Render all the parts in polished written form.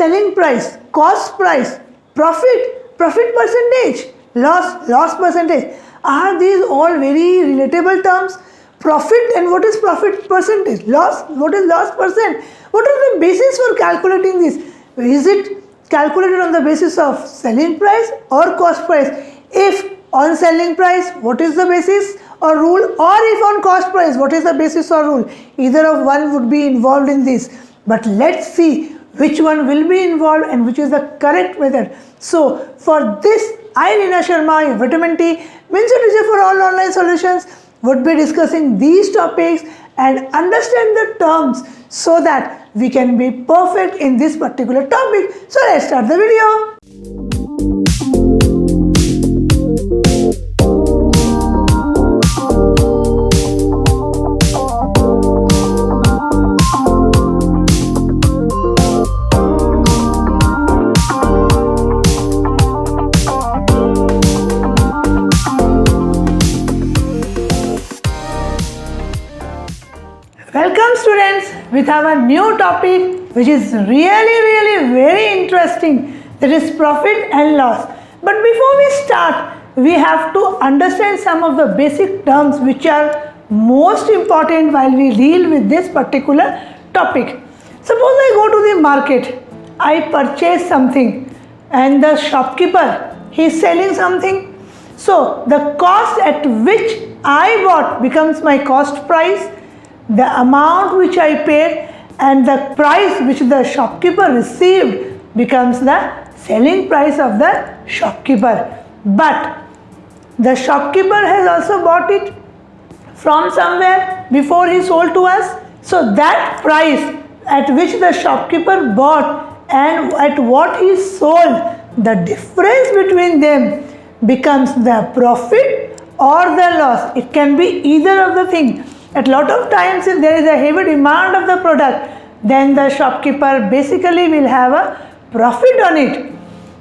selling price, cost price, profit, profit percentage, loss, loss percentage. Are these all very relatable terms? Profit, and what is profit percentage? Loss, what is loss percent? What are the basis for calculating this? Is it calculated on the basis of selling price or cost price? If on selling price, what is the basis or rule? Or if on cost price, what is the basis or rule? Either of one would be involved in this. But let's see which one will be involved and which is the correct method. So for this, I, Reena Sharma, your vitamin T, Mincer teacher for all online solutions, would be discussing these topics and understand the terms so that we can be perfect in this particular topic. So let's start the video. Welcome students with our new topic which is really very interesting, that is profit and loss. But before we start, we have to understand some of the basic terms which are most important while we deal with this particular topic. Suppose I go to the market, I purchase something and the shopkeeper, he is selling something. So the cost at which I bought becomes my cost price. The amount which I paid and the price which the shopkeeper received becomes the selling price of the shopkeeper. But the shopkeeper has also bought it from somewhere before he sold to us. So that price at which the shopkeeper bought and at what he sold, the difference between them becomes the profit or the loss. It can be either of the things. At lot of times, if there is a heavy demand of the product, then the shopkeeper basically will have a profit on it.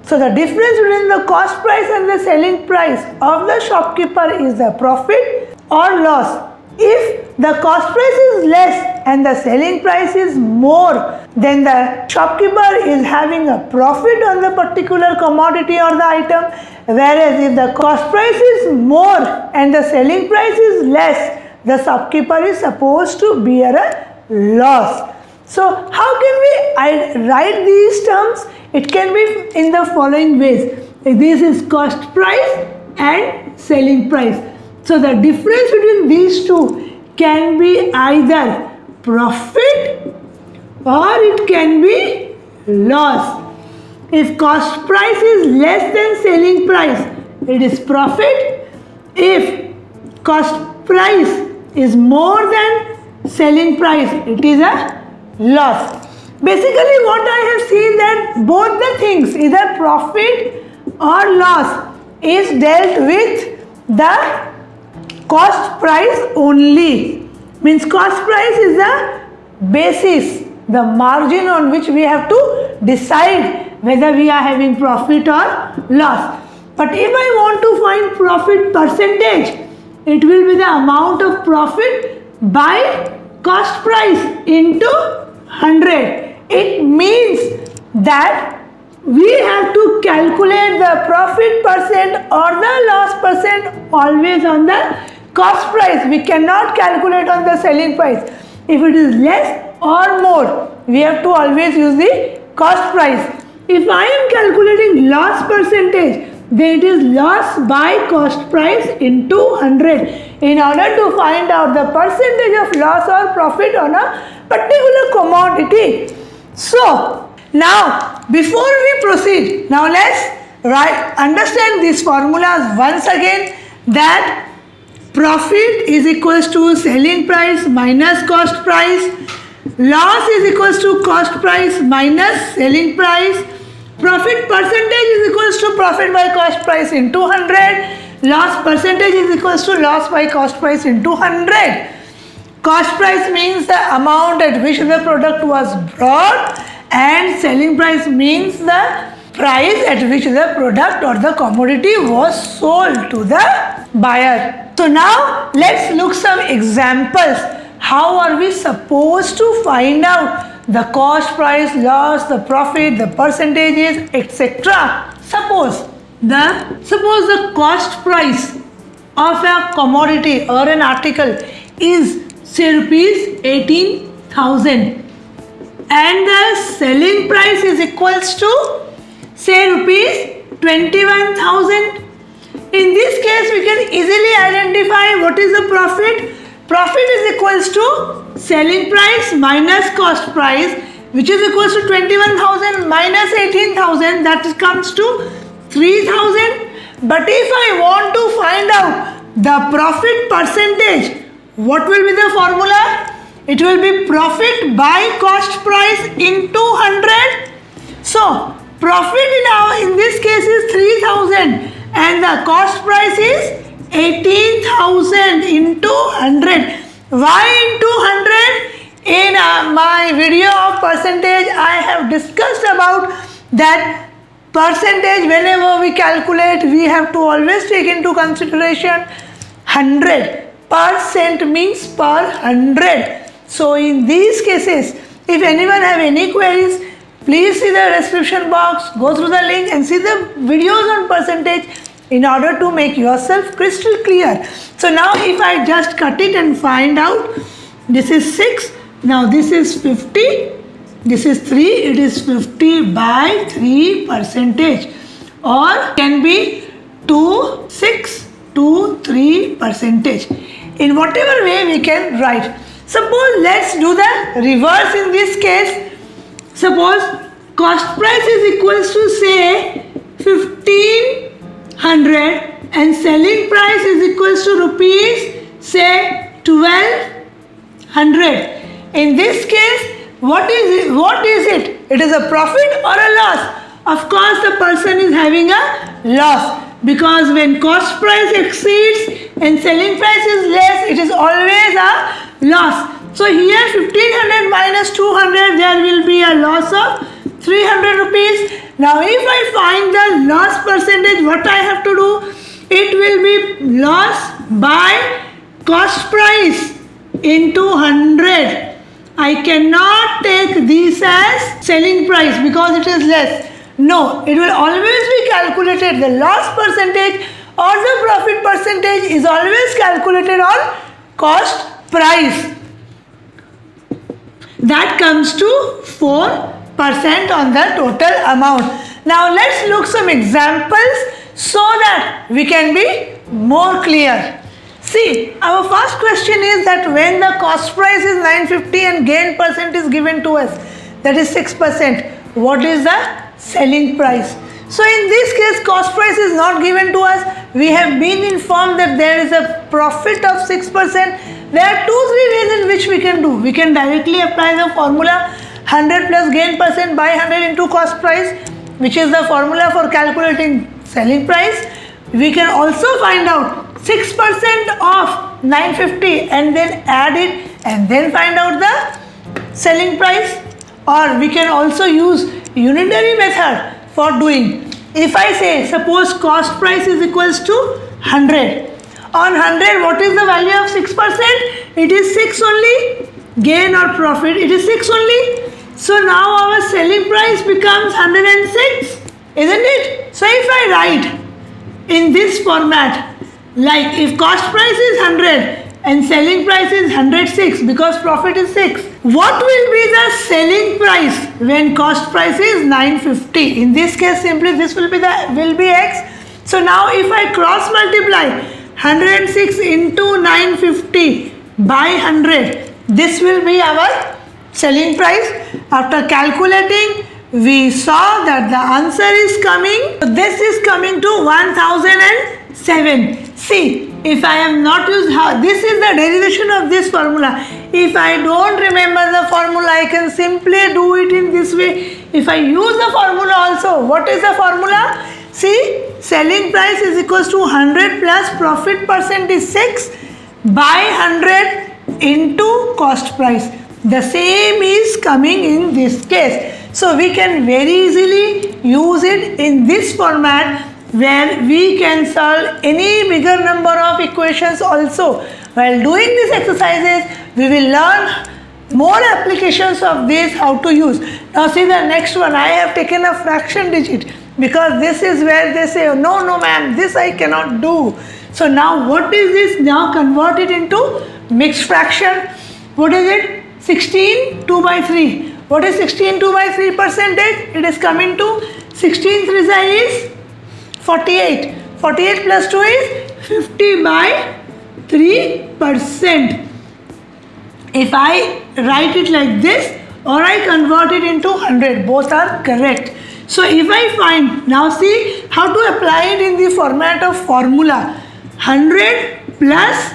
So the difference between the cost price and the selling price of the shopkeeper is the profit or loss. If the cost price is less and the selling price is more, then the shopkeeper is having a profit on the particular commodity or the item. Whereas if the cost price is more and the selling price is less, the shopkeeper is supposed to bear a loss. So how can we write these terms? It can be in the following ways. This is cost price and selling price. So the difference between these two can be either profit or it can be loss. If cost price is less than selling price, it is profit. If cost price is more than selling price, it is a loss. Basically what I have seen that both the things, either profit or loss, is dealt with the cost price only. Means cost price is the basis, the margin on which we have to decide whether we are having profit or loss. But if I want to find profit percentage, it will be the amount of profit by cost price into 100. It means that we have to calculate the profit percent or the loss percent always on the cost price. We cannot calculate on the selling price. If it is less or more, we have to always use the cost price. If I am calculating loss percentage, then it is loss by cost price into 100 in order to find out the percentage of loss or profit on a particular commodity. So now before we proceed, now let's understand these formulas once again, that profit is equals to selling price minus cost price, loss is equals to cost price minus selling price, profit percentage is equals to profit by cost price into 100, loss percentage is equals to loss by cost price into 100. Cost price means the amount at which the product was brought and selling price means the price at which the product or the commodity was sold to the buyer. So now let's look some examples. How are we supposed to find out the cost price, loss, the profit, the percentages, etc. Suppose the cost price of a commodity or an article is say rupees 18,000 and the selling price is equals to say rupees 21,000. In this case we can easily identify what is the profit. Profit is equals to selling price minus cost price, which is equals to 21,000 minus 18,000, that comes to 3,000. But if I want to find out the profit percentage, what will be the formula? It will be profit by cost price into 100. So profit in this case is 3,000 and the cost price is 18,000 into 100. Why into 100? In my video of percentage, I have discussed about that percentage. Whenever we calculate, we have to always take into consideration 100%, means per 100. So in these cases, if anyone have any queries, please see the description box, go through the link and see the videos on percentage in order to make yourself crystal clear. So now if I just cut it and find out, this is 6, now this is 50, this is 3, it is 50 by 3 percentage, or can be 2, 6 to 3 percentage. In whatever way we can write. Suppose let's do the reverse in this case. Suppose cost price is equals to say 1500 and selling price is equals to rupees say 1200. In this case, what is it? It is a profit or a loss? Of course the person is having a loss, because when cost price exceeds and selling price is less, it is always a loss. So here 1500 minus 200, there will be a loss of 300 rupees. Now if I find the loss percentage, what I have to do? It will be loss by cost price into 100. I cannot take this as selling price because it is less. No, it will always be calculated. The loss percentage or the profit percentage is always calculated on cost price. That comes to 4% on the total amount. Now let's look some examples so that we can be more clear. See, our first question is that when the cost price is 950 and gain percent is given to us, that is 6%, what is the selling price? So in this case, cost price is not given to us. We have been informed that there is a profit of 6%. There are 2-3 ways in which we can do. We can directly apply the formula 100 plus gain percent by 100 into cost price, which is the formula for calculating selling price. We can also find out 6% of 950 and then add it and then find out the selling price. Or we can also use unitary method for doing. If I say suppose cost price is equals to 100. On 100, what is the value of 6%? It is 6 only. Gain or profit, it is 6 only. So now our selling price becomes 106, isn't it? So if I write in this format, like if cost price is 100 and selling price is 106 because profit is 6, what will be the selling price when cost price is 950? In this case, simply this will be x. So now if I cross multiply 106 into 950 by 100, this will be our selling price. After calculating, we saw that the answer is coming. This is coming to 1007. See, if I am not used, this is the derivation of this formula. If I don't remember the formula, I can simply do it in this way. If I use the formula also, what is the formula? See, selling price is equals to 100 plus profit percent is 6 by 100 into cost price. The same is coming in this case. So we can very easily use it in this format where we can solve any bigger number of equations also. While doing these exercises, we will learn more applications of this, how to use. Now see the next one, I have taken a fraction digit because this is where they say, no ma'am, this I cannot do. So now what is this? Now convert it into mixed fraction. What is it? 16 2 by 3. What is 16 2 by 3 percentage? It is coming to 16 3 is 48. 48 plus 2 is 50 by 3%. If I write it like this or I convert it into 100, both are correct. So if I find, now see how to apply it in the format of formula. 100 plus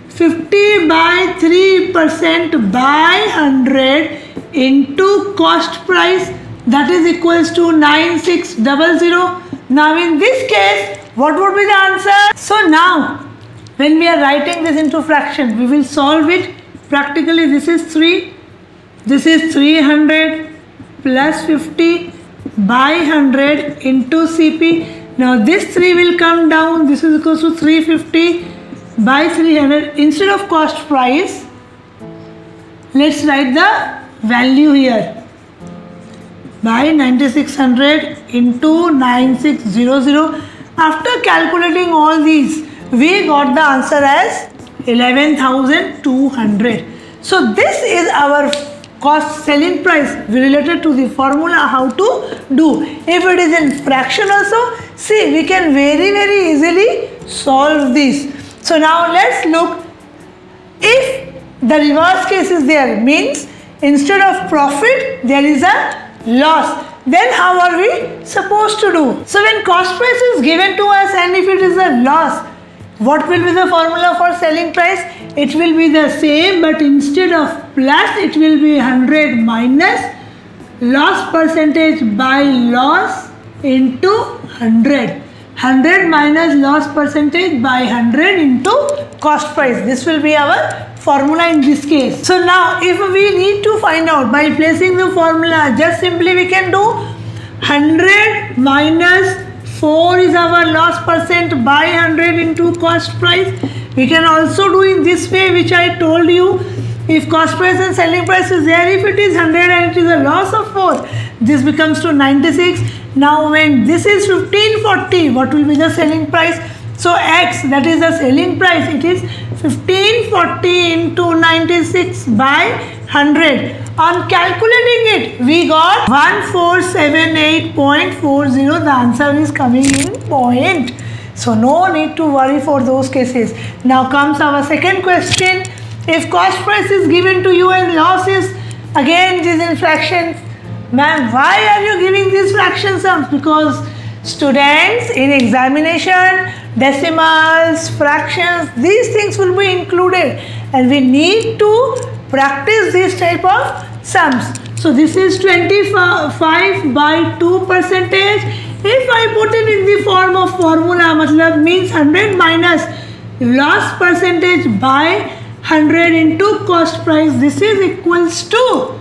50 by 3% by 100 into cost price, that is equals to 9600. Now in this case, what would be the answer? So now when we are writing this into fraction, we will solve it practically. This is 3, this is 300 plus 50 by 100 into CP. Now this 3 will come down, this is equals to 350 by 300. Instead of cost price, let's write the value here, by 9600 into 9600. After calculating all these, we got the answer as 11,200. So this is our cost selling price related to the formula how to do. If it is in fraction also, see we can very easily solve this. So now let's look, if the reverse case is there, means instead of profit there is a loss, then how are we supposed to do? So when cost price is given to us and if it is a loss, what will be the formula for selling price? It will be the same, but instead of plus it will be 100 minus loss percentage by loss into 100. 100 minus loss percentage by 100 into cost price. This will be our formula in this case. So now if we need to find out by placing the formula, just simply we can do 100 minus 4 is our loss percent by 100 into cost price. We can also do in this way which I told you. If cost price and selling price is there, if it is 100 and it is a loss of 4, this becomes to 96. Now when this is 1540, what will be the selling price? So X, that is the selling price, it is 1540 into 96 by 100. On calculating it, we got 1478.40. The answer is coming in point. So no need to worry for those cases. Now comes our second question. If cost price is given to you and loss is again this in fractions, ma'am, why are you giving these fraction sums? Because students in examination, decimals, fractions, these things will be included and we need to practice this type of sums. So this is 25 by 2 percentage. If I put it in the form of formula, matlab means 100 minus loss percentage by 100 into cost price, this is equals to,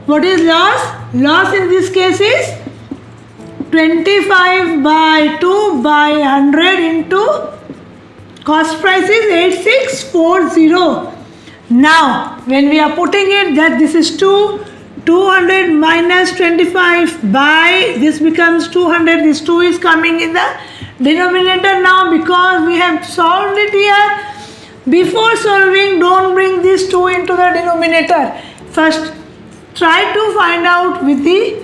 what is loss? Loss in this case is 25 by 2 by 100 into cost price is 8640. Now when we are putting it, that this is 200 minus 25 by, this becomes 200, this 2 is coming in the denominator now because we have solved it here. Before solving, don't bring this 2 into the denominator. First try to find out with the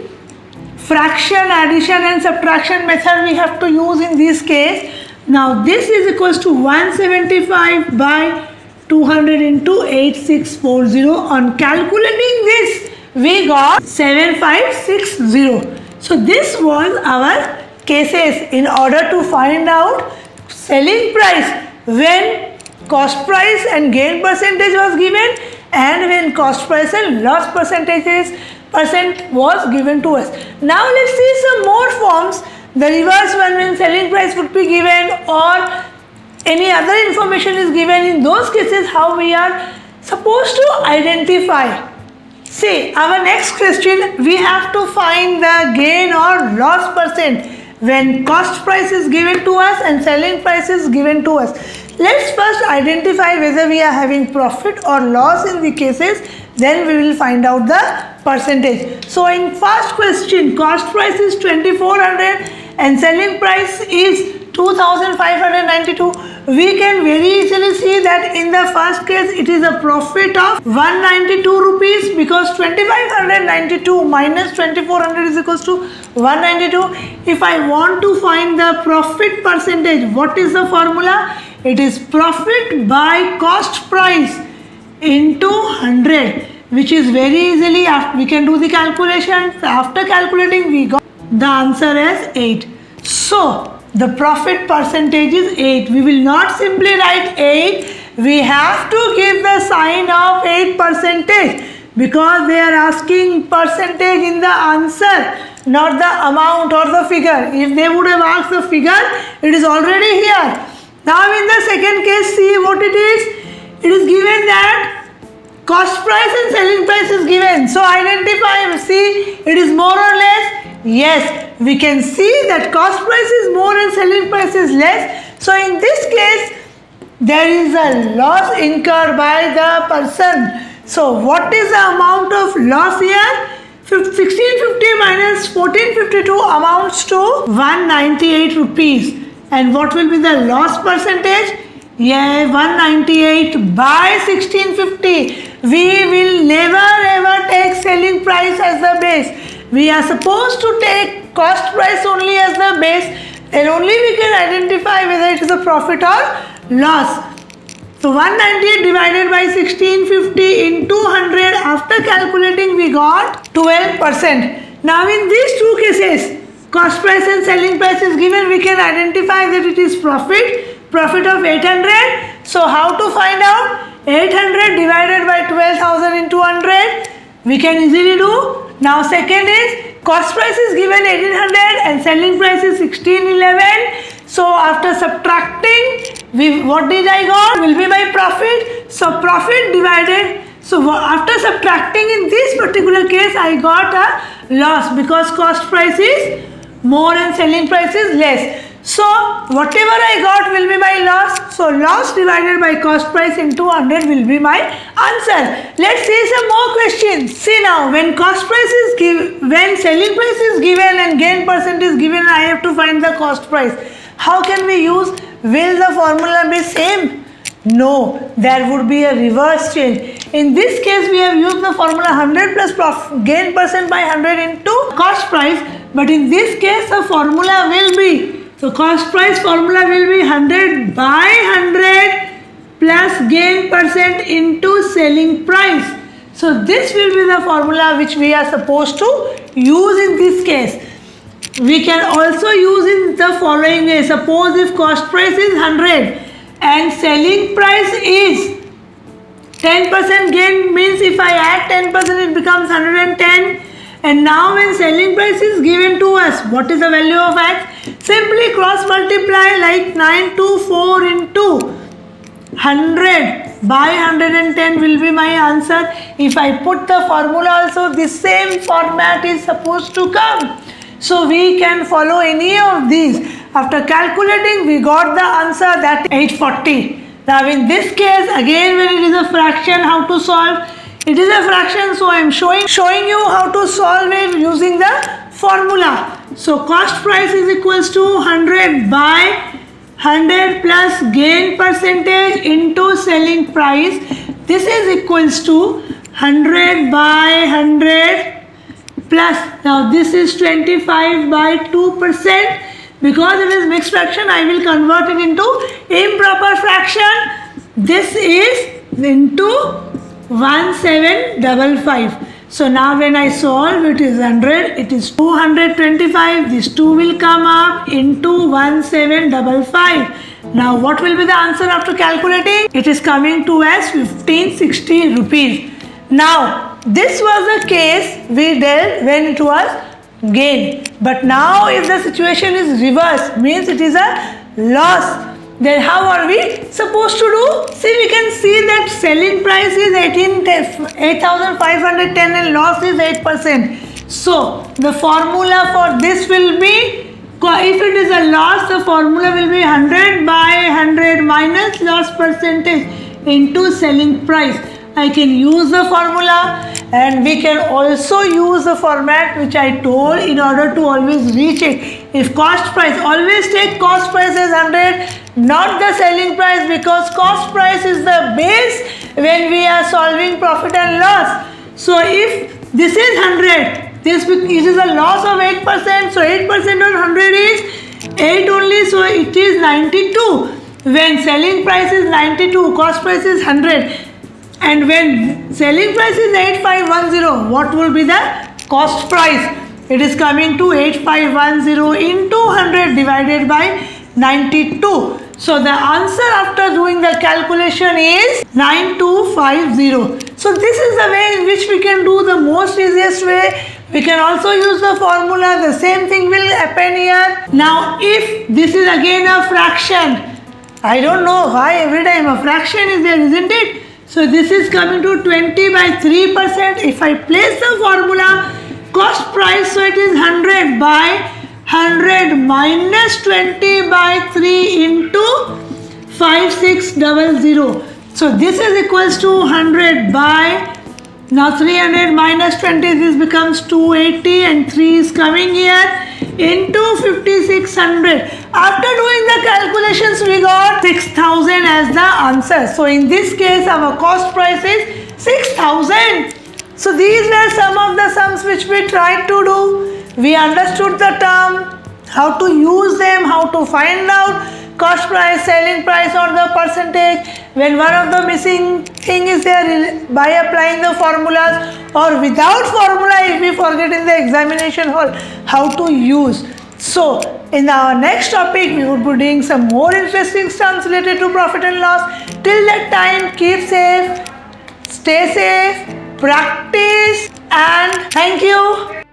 fraction, addition and subtraction method we have to use in this case. Now this is equals to 175 by 200 into 8640. On calculating this, we got 7560. So this was our cases in order to find out selling price when cost price and gain percentage was given and when cost price and loss percentage was given to us. Now let's see some more forms. The reverse one, when selling price would be given or any other information is given, in those cases how we are supposed to identify. See, our next question, we have to find the gain or loss percent when cost price is given to us and selling price is given to us. Let's first identify whether we are having profit or loss in the cases then we will find out the percentage. So in first question, cost price is 2400 and selling price is 2592. We can very easily see that in the first case it is a profit of 192 rupees, because 2592 minus 2400 is equals to 192. If I want to find the profit percentage, what is the formula? It is profit by cost price into 100, which is very easily, we can do the calculation. After calculating, we got the answer as 8. So the profit percentage is 8. We will not simply write 8. We have to give the sign of 8%, because they are asking percentage in the answer, not the amount or the figure. If they would have asked the figure, it is already here. Now in the second case, see what it is. It is given that cost price and selling price is given. So identify, see, it is more or less. Yes, we can see that cost price is more and selling price is less. So in this case, there is a loss incurred by the person. So what is the amount of loss here? 1650 minus 1452 amounts to 198 rupees. And what will be the loss percentage? Yeah, 198 by 1650. We will never ever take selling price as the base. We are supposed to take cost price only as the base. Then only we can identify whether it is a profit or loss. So 198 divided by 1650 into 100. After calculating, we got 12%. Now in these two cases, cost price and selling price is given, we can identify that it is profit of 800. So how to find out? 800 divided by 12,000 into 100. We can easily do. Now second is, cost price is given 1800 and selling price is 1611. So after subtracting, what did I got? Will be my profit. So profit divided. So after subtracting, in this particular case, I got a loss, because cost price is more and selling price is less. So whatever I got will be my loss. So loss divided by cost price into 100 will be my answer. Let's see some more questions. See now, when cost price is given, when selling price is given and gain percent is given, I have to find the cost price. How can we use? Will the formula be same? No, there would be a reverse change. In this case, we have used the formula 100 plus gain percent by 100 into cost price. But in this case, the formula will be, so cost price formula will be 100 by 100 plus gain percent into selling price. So this will be the formula which we are supposed to use in this case. We can also use in the following way. Suppose if cost price is 100 and selling price is 10%, gain means if I add 10% it becomes 110. And now when selling price is given to us, what is the value of X? Simply cross multiply, like 924 into 100 by 110 will be my answer. If I put the formula also, the same format is supposed to come. So we can follow any of these. After calculating, we got the answer, that 840. Now in this case, again when it is a fraction, how to solve? It is a fraction, so I am showing you how to solve it using the formula. So cost price is equals to 100 by 100 plus gain percentage into selling price. This is equals to 100 by 100 plus, now this is 25 by 2%. Because it is mixed fraction, I will convert it into improper fraction. This is into 1755. So now when I solve, it is 100, it is 225. This 2 will come up into 1755. Now what will be the answer after calculating? It is coming to as 1560 rupees. Now this was the case we dealt when it was gain. But now if the situation is reverse, means it is a loss, then how are we supposed to do? See, we can see that selling price is 8,510 and loss is 8%. So the formula for this will be, if it is a loss, the formula will be 100 by 100 minus loss percentage into selling price. I can use the formula, and we can also use the format which I told in order to always reach it. If cost price, always take cost price as 100, not the selling price, because cost price is the base when we are solving profit and loss. So if this is 100, this is a loss of 8%, so 8% on 100 is 8 only, so it is 92. When selling price is 92, cost price is 100. And when selling price is 8510, what will be the cost price? It is coming to 8510 into 100 divided by 92. So the answer after doing the calculation is 9250. So this is the way in which we can do the most easiest way. We can also use the formula. The same thing will happen here. Now if this is again a fraction, I don't know why every time a fraction is there, isn't it? So this is coming to 20 by 3%. If I place the formula cost price, so it is 100 by 100 minus 20 by 3 into 5600. So this is equals to 100 by, now 300 minus 20, this becomes 280, and 3 is coming here into 5600. After doing the calculations, we got 6000 as the answer. So in this case, our cost price is 6000. So these were some of the sums which we tried to do. We understood the term, how to use them, how to find out cost price, selling price, or the percentage. When one of the missing thing is there, by applying the formulas, or without formula if we forget in the examination hall, how to use. So in our next topic, we would be doing some more interesting sums related to profit and loss. Till that time, keep safe, stay safe, practice, and thank you.